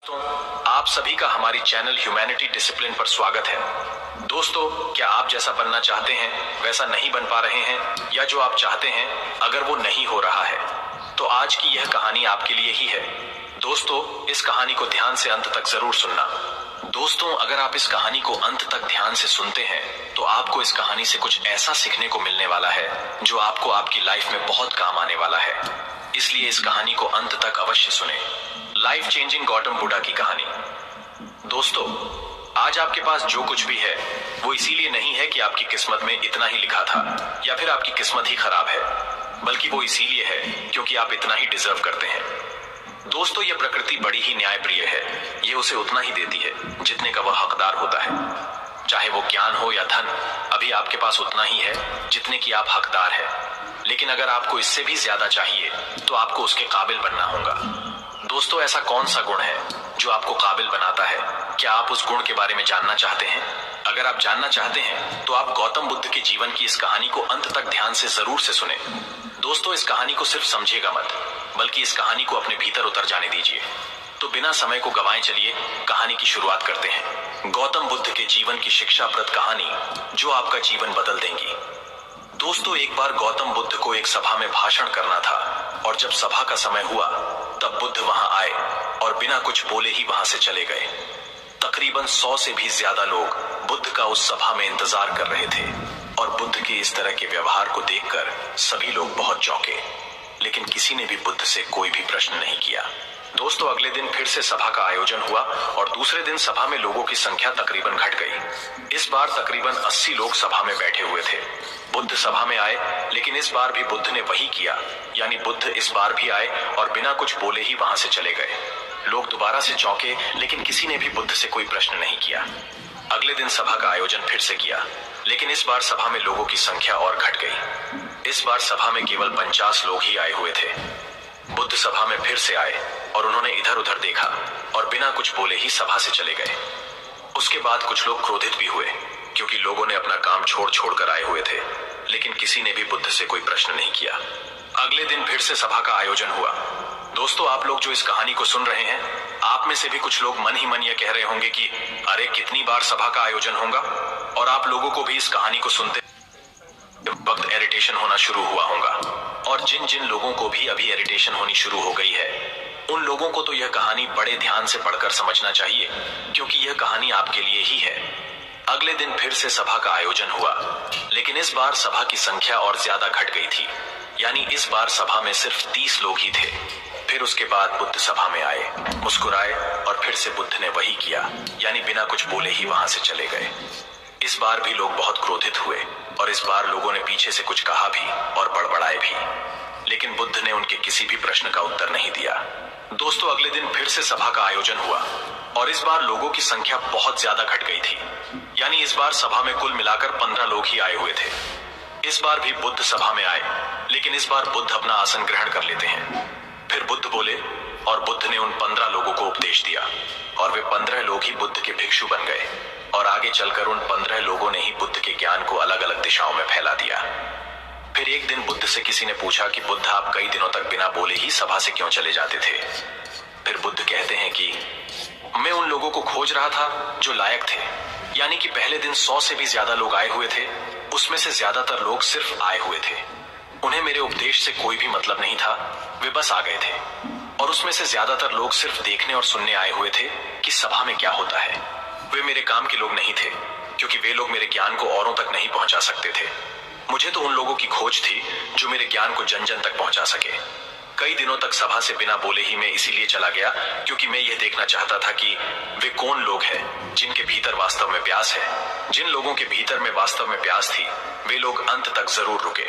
आप सभी का हमारी चैनल ह्यूमैनिटी डिसिप्लिन पर स्वागत है। दोस्तों, क्या आप जैसा बनना चाहते हैं वैसा नहीं बन पा रहे हैं, या जो आप चाहते हैं अगर वो नहीं हो रहा है, तो आज की यह कहानी आपके लिए ही है। दोस्तों, इस कहानी को ध्यान से अंत तक जरूर सुनना। दोस्तों, अगर आप इस कहानी को अंत तक ध्यान से सुनते हैं तो आपको इस कहानी से कुछ ऐसा सीखने को मिलने वाला है जो आपको आपकी लाइफ में बहुत काम आने वाला है। इसलिए इस कहानी को अंत तक अवश्य सुने। लाइफ चेंजिंग गौतम बुद्धा की कहानी। दोस्तों, आज आपके पास जो कुछ भी है वो इसीलिए नहीं है कि आपकी किस्मत में इतना ही लिखा था या फिर आपकी किस्मत ही खराब है, बल्कि वो इसीलिए है क्योंकि आप इतना ही डिजर्व करते हैं। दोस्तों, ये प्रकृति बड़ी ही न्यायप्रिय है। ये उसे उतना ही देती है जितने का वह हकदार होता है। चाहे वो ज्ञान हो या धन, अभी आपके पास उतना ही है जितने की आप हकदार है। लेकिन अगर आपको इससे भी ज्यादा चाहिए तो आपको उसके काबिल बनना होगा। दोस्तों, ऐसा कौन सा गुण है जो आपको काबिल बनाता है? क्या आप उस गुण के बारे में जानना चाहते हैं? अगर आप जानना चाहते हैं तो आप गौतम बुद्ध के जीवन की इस कहानी को अंत तक ध्यान से जरूर से सुने। दोस्तों, इस कहानी को सिर्फ समझिएगा मत, बल्कि इस कहानी को अपने भीतर उतर जाने दीजिए। तो बिना समय को गंवाए चलिए कहानी की शुरुआत करते हैं। गौतम बुद्ध के जीवन की शिक्षाप्रद कहानी जो आपका जीवन बदल देंगी। दोस्तों, एक बार गौतम बुद्ध को एक सभा में भाषण करना था, और जब सभा का समय हुआ तब बुद्ध वहां आए और बिना कुछ बोले ही वहां से चले गए। तकरीबन 100 से भी ज्यादा लोग बुद्ध का उस सभा में इंतजार कर रहे थे, और बुद्ध के इस तरह के व्यवहार को देखकर सभी लोग बहुत चौंके, लेकिन किसी ने भी बुद्ध से कोई भी प्रश्न नहीं किया। दोस्तों, अगले दिन फिर से सभा का आयोजन हुआ, और दूसरे दिन सभा में लोगों की संख्या तकरीबन घट गई। इस बार तकरीबन 80 लोग सभा में बैठे हुए थे। बुद्ध सभा में आए, लेकिन इस बार भी बुद्ध ने वही किया, यानी बुद्ध इस बार भी आए और बिना कुछ बोले ही वहां से चले गए। लोग दोबारा से चौंके, लेकिन किसी ने भी बुद्ध से कोई प्रश्न नहीं किया। अगले दिन सभा का आयोजन फिर से किया, लेकिन इस बार सभा में लोगों की संख्या और घट गई। इस बार सभा में केवल 50 लोग ही आए हुए थे। बुद्ध सभा में फिर से आए और उन्होंने इधर उधर देखा और बिना कुछ बोले ही सभा से चले गए। उसके बाद कुछ लोग क्रोधित भी हुए, क्योंकि लोगों ने अपना काम छोड़ कर आए हुए थे, लेकिन किसी ने भी बुद्ध से कोई प्रश्न नहीं किया। अगले दिन फिर से सभा का आयोजन हुआ। दोस्तों, आप लोग जो इस कहानी को सुन रहे हैं, आप में से भी कुछ लोग मन ही मन ये कह रहे होंगे कि अरे कितनी बार सभा का आयोजन होगा, और आप लोगों को भी इस कहानी को सुनते वक्त इरिटेशन होना शुरू हुआ होगा। और जिन जिन लोगों को भी अभी इरिटेशन होनी शुरू हो गई है, उन लोगों को तो यह कहानी बड़े ध्यान से पढ़कर समझना चाहिए, क्योंकि यह कहानी आपके लिए ही है। अगले दिन फिर से सभा का आयोजन हुआ, लेकिन इस बार सभा की संख्या और ज्यादा घट गई थी, यानी इस बार सभा में सिर्फ 30 लोग ही थे। फिर उसके बाद बुद्ध सभा में आए, मुस्कुराए, और फिर से बुद्ध ने वही किया, यानी बिना कुछ बोले ही वहां से चले गए। इस बार भी लोग बहुत क्रोधित हुए, और इस बार लोगों ने पीछे से कुछ कहा भी और बड़बड़ाए भी, लेकिन बुद्ध ने उनके किसी भी प्रश्न का उत्तर नहीं दिया। दोस्तों, अगले दिन फिर से सभा का आयोजन हुआ, और इस बार लोगों की संख्या बहुत ज्यादा घट गई थी, यानी इस बार सभा में कुल मिलाकर 15 लोग ही आए हुए थे। इस बार भी बुद्ध सभा में आए, लेकिन इस बार बुद्ध अपना आसन ग्रहण कर लेते हैं। फिर बुद्ध बोले, और बुद्ध ने उन 15 लोगों को उपदेश दिया, और वे 15 लोग ही बुद्ध के भिक्षु बन गए, और आगे चलकर उन 15 लोगों ने ही बुद्ध के ज्ञान को अलग अलग दिशाओं में फैला दिया। फिर एक दिन बुद्ध से किसी ने पूछा कि बुद्ध, आप कई दिनों तक बिना बोले ही सभा से क्यों चले जाते थे? फिर बुद्ध कहते हैं कि मैं उन लोगों को खोज रहा था जो लायक थे, यानी कि पहले दिन 100 से भी ज्यादा लोग आए हुए थे, उसमें से ज्यादातर लोग सिर्फ आए हुए थे। उन्हें मेरे उपदेश से कोई भी मतलब नहीं था, वे बस आ गए थे। और उसमें से ज्यादातर लोग सिर्फ देखने और सुनने आए हुए थे कि सभा में क्या होता है। वे मेरे काम के लोग नहीं थे, क्योंकि वे लोग मेरे ज्ञान को औरों तक नहीं पहुंचा सकते थे। मुझे तो उन लोगों की खोज थी जो मेरे ज्ञान को जन जन तक पहुंचा सके। कई दिनों तक सभा से बिना बोले ही मैं इसीलिए चला गया, क्योंकि मैं यह देखना चाहता था कि वे कौन लोग हैं जिनके भीतर वास्तव में प्यास है। जिन लोगों के भीतर में वास्तव में प्यास थी, वे लोग अंत तक जरूर रुके,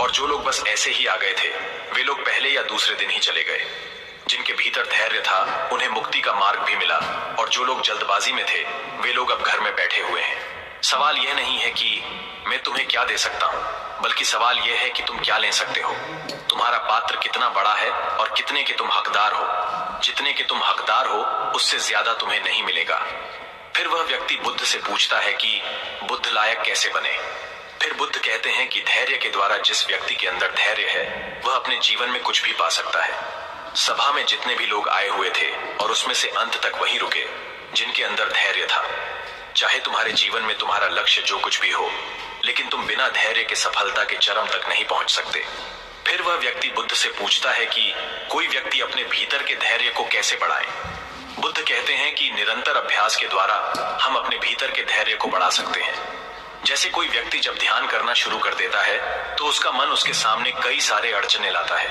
और जो लोग बस ऐसे ही आ गए थे, वे लोग पहले या दूसरे दिन ही चले गए। जिनके भीतर धैर्य था, उन्हें मुक्ति का मार्ग भी मिला, और जो लोग जल्दबाजी में थे, वे लोग अब घर में बैठे हुए हैं। सवाल यह नहीं है कि मैं तुम्हें क्या दे सकता हूं, बल्कि सवाल यह है कि तुम क्या ले सकते हो। तुम्हारा पात्र कितना बड़ा है और कितने के तुम हकदार हो। जितने के तुम हकदार हो, उससे ज्यादा तुम्हें नहीं मिलेगा। फिर वह व्यक्ति बुद्ध से पूछता है कि बुद्ध लायक कैसे बने। फिर बुद्ध कहते हैं कि धैर्य के द्वारा जिस व्यक्ति के अंदर धैर्य है, वह अपने जीवन में कुछ भी पा सकता है। सभा में जितने भी लोग आए हुए थे और उसमें से अंत तक वही रुके जिनके अंदर धैर्य था। चाहे तुम्हारे जीवन में तुम्हारा लक्ष्य जो कुछ भी हो, लेकिन तुम बिना धैर्य के सफलता के चरम तक नहीं पहुंच सकते। फिर वह व्यक्ति बुद्ध से पूछता है कि कोई व्यक्ति अपने भीतर के धैर्य को कैसे बढ़ाए। बुद्ध कहते हैं कि निरंतर अभ्यास के द्वारा हम अपने भीतर के धैर्य को बढ़ा सकते हैं। जैसे कोई व्यक्ति जब ध्यान करना शुरू कर देता है तो उसका मन उसके सामने कई सारे अड़चने लाता है,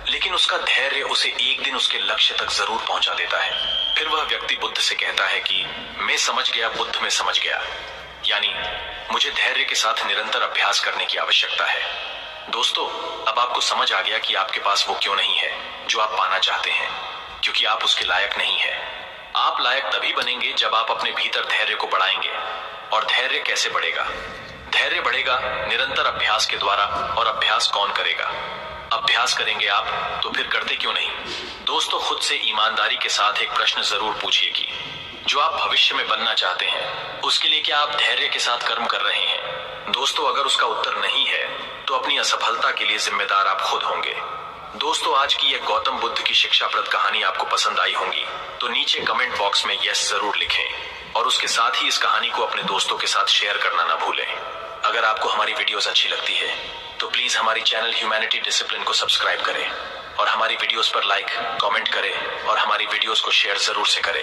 लेकिन उसका धैर्य उसे एक दिन उसके लक्ष्य तक जरूर पहुंचा देता है। फिर वह व्यक्ति बुद्ध से कहता है कि मैं समझ गया, बुद्ध में समझ गया, यानी मुझे धैर्य के साथ निरंतर अभ्यास करने की आवश्यकता है। दोस्तों, अब आपको समझ आ गया कि आपके पास वो क्यों नहीं है जो आप पाना चाहते हैं, क्योंकि आप उसके लायक नहीं है। आप लायक तभी बनेंगे जब आप अपने भीतर धैर्य को बढ़ाएंगे। और धैर्य कैसे बढ़ेगा? धैर्य बढ़ेगा निरंतर अभ्यास के द्वारा। और अभ्यास कौन करेगा? अभ्यास करेंगे आप, तो फिर करते क्यों नहीं? दोस्तों, खुद से ईमानदारी के साथ एक प्रश्न जरूर पूछिए कि जो आप भविष्य में बनना चाहते हैं उसके लिए क्या आप धैर्य के साथ कर्म कर रहे हैं? दोस्तों, अगर उसका उत्तर नहीं है तो अपनी असफलता के लिए जिम्मेदार आप खुद होंगे। दोस्तों, आज की यह गौतम बुद्ध की शिक्षाप्रद कहानी आपको पसंद आई होगी तो नीचे कमेंट बॉक्स में यस जरूर लिखें और उसके साथ ही इस कहानी को अपने दोस्तों के साथ शेयर करना ना भूलें। अगर आपको हमारी वीडियोस अच्छी लगती है तो प्लीज हमारी चैनल ह्यूमैनिटी डिसिप्लिन को सब्सक्राइब करें और हमारी वीडियोस पर लाइक, कमेंट करें और हमारी वीडियोस को शेयर जरूर से करें।